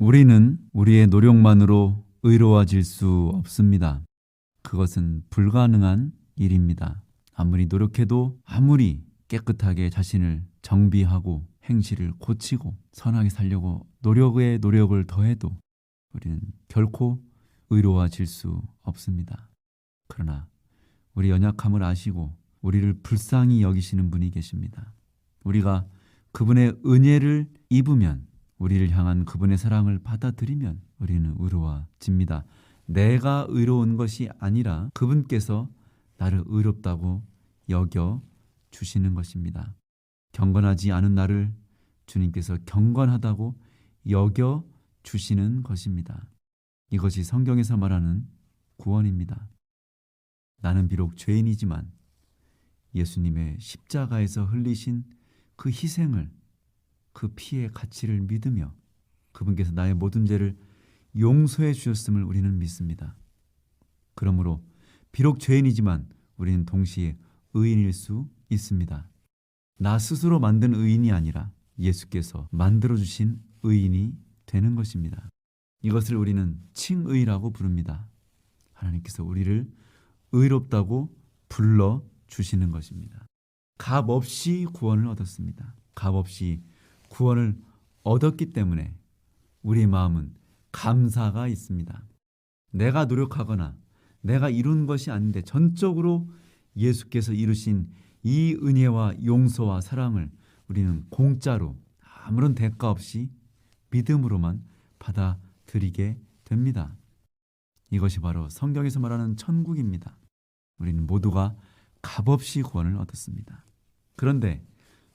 우리는 우리의 노력만으로 의로워질 수 없습니다. 그것은 불가능한 일입니다. 아무리 노력해도, 아무리 깨끗하게 자신을 정비하고 행실을 고치고 선하게 살려고 노력에 노력을 더해도 우리는 결코 의로워질 수 없습니다. 그러나 우리 연약함을 아시고 우리를 불쌍히 여기시는 분이 계십니다. 우리가 그분의 은혜를 입으면, 우리를 향한 그분의 사랑을 받아들이면 우리는 의로워집니다. 내가 의로운 것이 아니라 그분께서 나를 의롭다고 여겨 주시는 것입니다. 경건하지 않은 나를 주님께서 경건하다고 여겨 주시는 것입니다. 이것이 성경에서 말하는 구원입니다. 나는 비록 죄인이지만 예수님의 십자가에서 흘리신 그 희생을, 그 피의 가치를 믿으며 그분께서 나의 모든 죄를 용서해 주셨음을 우리는 믿습니다. 그러므로 비록 죄인이지만 우리는 동시에 의인일 수 있습니다. 나 스스로 만든 의인이 아니라 예수께서 만들어주신 의인이 되는 것입니다. 이것을 우리는 칭의라고 부릅니다. 하나님께서 우리를 의롭다고 불러주시는 것입니다. 값 없이 구원을 얻었습니다. 값 없이 구원을 얻었기 때문에 우리의 마음은 감사가 있습니다. 내가 노력하거나 내가 이룬 것이 아닌데 전적으로 예수께서 이루신 이 은혜와 용서와 사랑을 우리는 공짜로 아무런 대가 없이 믿음으로만 받아들이게 됩니다. 이것이 바로 성경에서 말하는 천국입니다. 우리는 모두가 값없이 구원을 얻었습니다. 그런데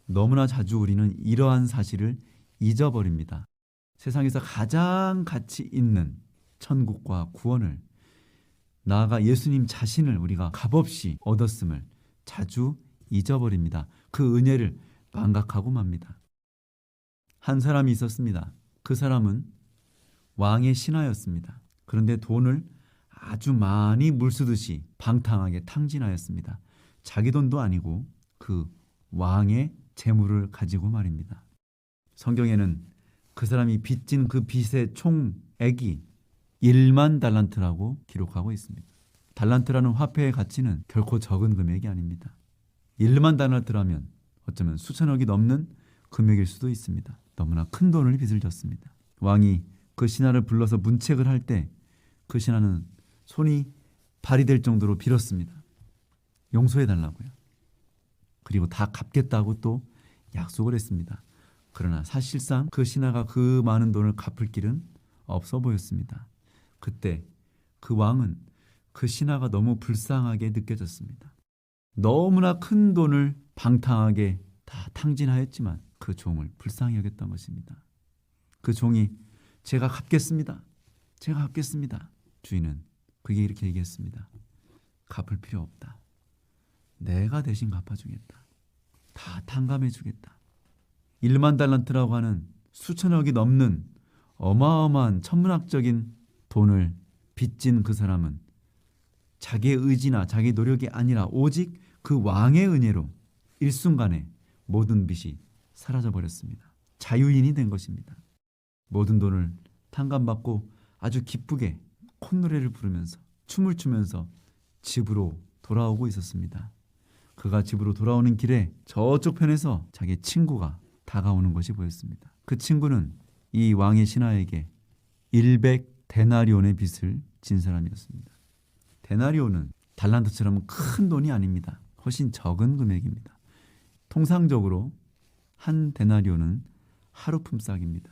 너무나 자주 우리는 이러한 사실을 잊어버립니다. 세상에서 가장 가치 있는 천국과 구원을, 나아가 예수님 자신을 우리가 값없이 얻었음을 자주 잊어버립니다. 그 은혜를 망각하고 맙니다. 한 사람이 있었습니다. 그 사람은 왕의 신하였습니다. 그런데 돈을 아주 많이 물쓰듯이 방탕하게 탕진하였습니다. 자기 돈도 아니고 그 왕의 재물을 가지고 말입니다. 성경에는 그 사람이 빚진 그 빚의 총액이 1만 달란트라고 기록하고 있습니다. 달란트라는 화폐의 가치는 결코 적은 금액이 아닙니다. 1만 달란트라면 어쩌면 수천억이 넘는 금액일 수도 있습니다. 너무나 큰 돈을 빚을 졌습니다. 왕이 그 신하를 불러서 문책을 할 때 그 신하는 손이 발이 될 정도로 빌었습니다. 용서해달라고요. 그리고 다 갚겠다고 또 약속을 했습니다. 그러나 사실상 그 신하가 그 많은 돈을 갚을 길은 없어 보였습니다. 그때 그 왕은 그 신하가 너무 불쌍하게 느껴졌습니다. 너무나 큰 돈을 방탕하게 다 탕진하였지만 그 종을 불쌍히 여겼던 것입니다. 그 종이 제가 갚겠습니다. 제가 갚겠습니다. 주인은 그게 이렇게 얘기했습니다. 갚을 필요 없다. 내가 대신 갚아주겠다. 다 탕감해주겠다. 1만 달란트라고 하는 수천억이 넘는 어마어마한 천문학적인 돈을 빚진 그 사람은 자기의 의지나 자기의 노력이 아니라 오직 그 왕의 은혜로 일순간에 모든 빚이 사라져버렸습니다. 자유인이 된 것입니다. 모든 돈을 탕감받고 아주 기쁘게 콧노래를 부르면서 춤을 추면서 집으로 돌아오고 있었습니다. 그가 집으로 돌아오는 길에 저쪽 편에서 자기의 친구가 다가오는 것이 보였습니다. 그 친구는 이 왕의 신하에게 100데나리온의 빚을 진 사람이었습니다. 데나리온은 달란트처럼 큰 돈이 아닙니다. 훨씬 적은 금액입니다. 통상적으로 한 데나리온은 하루 품삯입니다.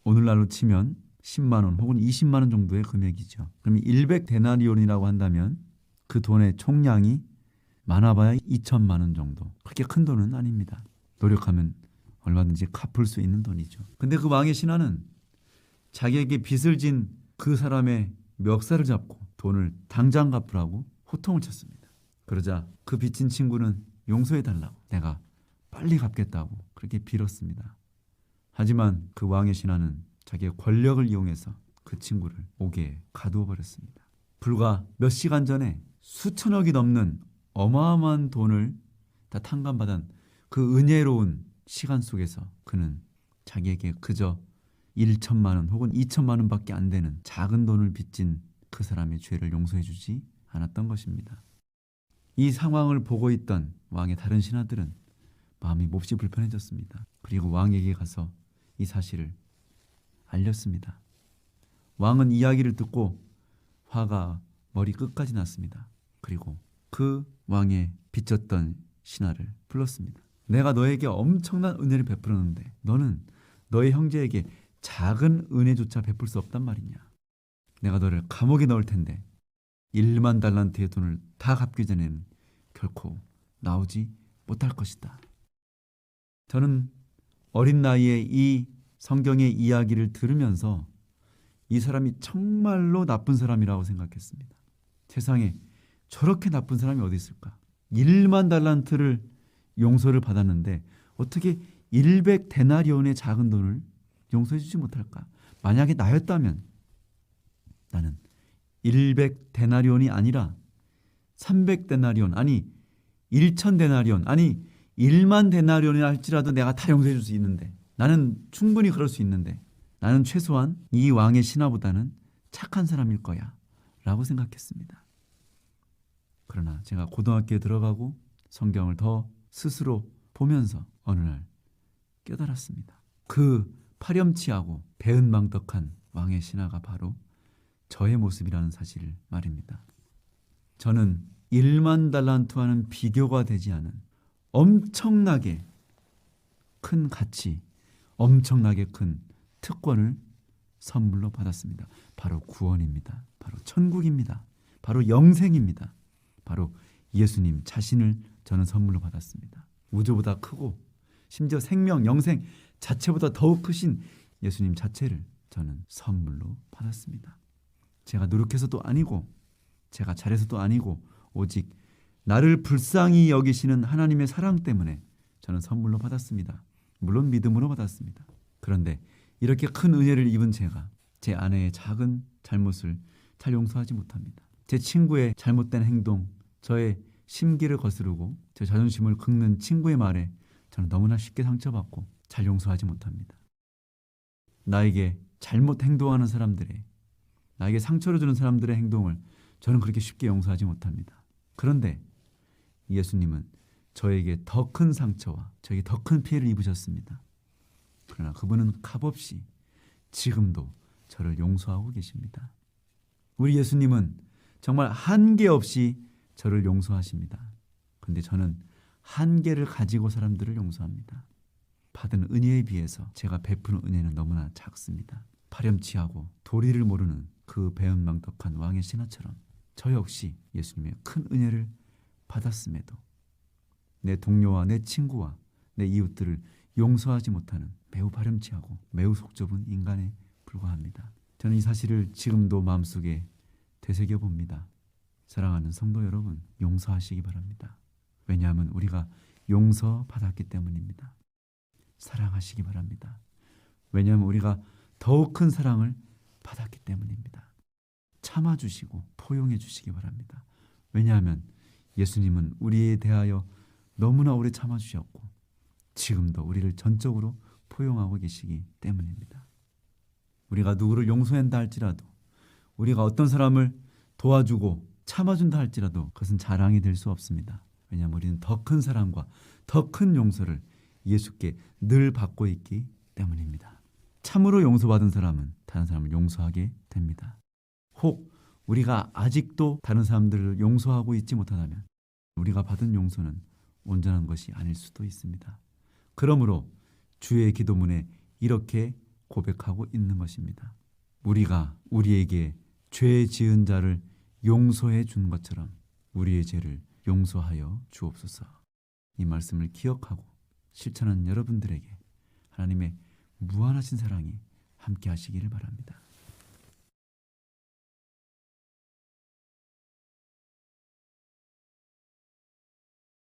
오늘날로 치면 10만 원 혹은 20만 원 정도의 금액이죠. 그럼 100데나리온이라고 한다면 그 돈의 총량이 많아봐야 2천만 원 정도. 그렇게 큰 돈은 아닙니다. 노력하면 얼마든지 갚을 수 있는 돈이죠. 근데 그 왕의 신하는 자기에게 빚을 진 그 사람의 멱살을 잡고 돈을 당장 갚으라고 호통을 쳤습니다. 그러자 그 빚진 친구는 용서해달라고, 내가 빨리 갚겠다고 그렇게 빌었습니다. 하지만 그 왕의 신하는 자기의 권력을 이용해서 그 친구를 옥에 가두어 버렸습니다. 불과 몇 시간 전에 수천억이 넘는 어마어마한 돈을 다 탕감받은 그 은혜로운 시간 속에서 그는 자기에게 그저 1천만 원 혹은 2천만 원밖에 안 되는 작은 돈을 빚진 그 사람의 죄를 용서해 주지 않았던 것입니다. 이 상황을 보고 있던 왕의 다른 신하들은 마음이 몹시 불편해졌습니다. 그리고 왕에게 가서 이 사실을 알렸습니다. 왕은 이야기를 듣고 화가 머리 끝까지 났습니다. 그리고 그 왕의 빚졌던 신하를 불렀습니다. 내가 너에게 엄청난 은혜를 베풀었는데 너는 너의 형제에게 작은 은혜조차 베풀 수 없단 말이냐. 내가 너를 감옥에 넣을 텐데 1만 달란트의 돈을 다 갚기 전에는 결코 나오지 못할 것이다. 저는 어린 나이에 이 성경의 이야기를 들으면서 이 사람이 정말로 나쁜 사람이라고 생각했습니다. 세상에 저렇게 나쁜 사람이 어디 있을까? 1만 달란트를 용서를 받았는데 어떻게 100데나리온의 작은 돈을 용서해 주지 못할까? 만약에 나였다면 나는 100데나리온이 아니라 300데나리온, 아니 1000데나리온, 아니 1만 데나리온이라 할지라도 내가 다 용서해 줄 수 있는데, 나는 충분히 그럴 수 있는데, 나는 최소한 이 왕의 신하보다는 착한 사람일 거야 라고 생각했습니다. 그러나 제가 고등학교에 들어가고 성경을 더 스스로 보면서 어느 날 깨달았습니다. 그 파렴치하고 배은망덕한 왕의 신하가 바로 저의 모습이라는 사실을 말입니다. 저는 1만 달란트와는 비교가 되지 않은 엄청나게 큰 가치, 엄청나게 큰 특권을 선물로 받았습니다. 바로 구원입니다. 바로 천국입니다. 바로 영생입니다. 바로 예수님 자신을 저는 선물로 받았습니다. 우주보다 크고 심지어 생명, 영생 자체보다 더욱 크신 예수님 자체를 저는 선물로 받았습니다. 제가 노력해서도 아니고 제가 잘해서도 아니고 오직 나를 불쌍히 여기시는 하나님의 사랑 때문에 저는 선물로 받았습니다. 물론 믿음으로 받았습니다. 그런데 이렇게 큰 은혜를 입은 제가 제 아내의 작은 잘못을 잘 용서하지 못합니다. 제 친구의 잘못된 행동, 저의 심기를 거스르고 제 자존심을 긁는 친구의 말에 저는 너무나 쉽게 상처받고 잘 용서하지 못합니다. 나에게 잘못 행동하는 사람들의, 나에게 상처를 주는 사람들의 행동을 저는 그렇게 쉽게 용서하지 못합니다. 그런데 예수님은 저에게 더 큰 상처와 저에게 더 큰 피해를 입으셨습니다. 그러나 그분은 값없이 지금도 저를 용서하고 계십니다. 우리 예수님은 정말 한계 없이 저를 용서하십니다. 그런데 저는 한계를 가지고 사람들을 용서합니다. 받은 은혜에 비해서 제가 베푸는 은혜는 너무나 작습니다. 파렴치하고 도리를 모르는 그 배은망덕한 왕의 신하처럼 저 역시 예수님의 큰 은혜를 받았음에도 내 동료와 내 친구와 내 이웃들을 용서하지 못하는 매우 파렴치하고 매우 속 좁은 인간에 불과합니다. 저는 이 사실을 지금도 마음속에 되새겨봅니다. 사랑하는 성도 여러분, 용서하시기 바랍니다. 왜냐하면 우리가 용서받았기 때문입니다. 사랑하시기 바랍니다. 왜냐하면 우리가 더욱 큰 사랑을 받았기 때문입니다. 참아주시고 포용해 주시기 바랍니다. 왜냐하면 예수님은 우리에 대하여 너무나 오래 참아주셨고 지금도 우리를 전적으로 포용하고 계시기 때문입니다. 우리가 누구를 용서한다 할지라도, 우리가 어떤 사람을 도와주고 참아준다 할지라도 그것은 자랑이 될 수 없습니다. 왜냐하면 우리는 더 큰 사랑과 더 큰 용서를 예수께 늘 받고 있기 때문입니다. 참으로 용서받은 사람은 다른 사람을 용서하게 됩니다. 혹 우리가 아직도 다른 사람들을 용서하고 있지 못하다면 우리가 받은 용서는 온전한 것이 아닐 수도 있습니다. 그러므로 주의 기도문에 이렇게 고백하고 있는 것입니다. 우리가 우리에게 죄 지은 자를 용서해 준 것처럼 우리의 죄를 용서하여 주옵소서. 이 말씀을 기억하고 실천하는 여러분들에게 하나님의 무한하신 사랑이 함께 하시기를 바랍니다.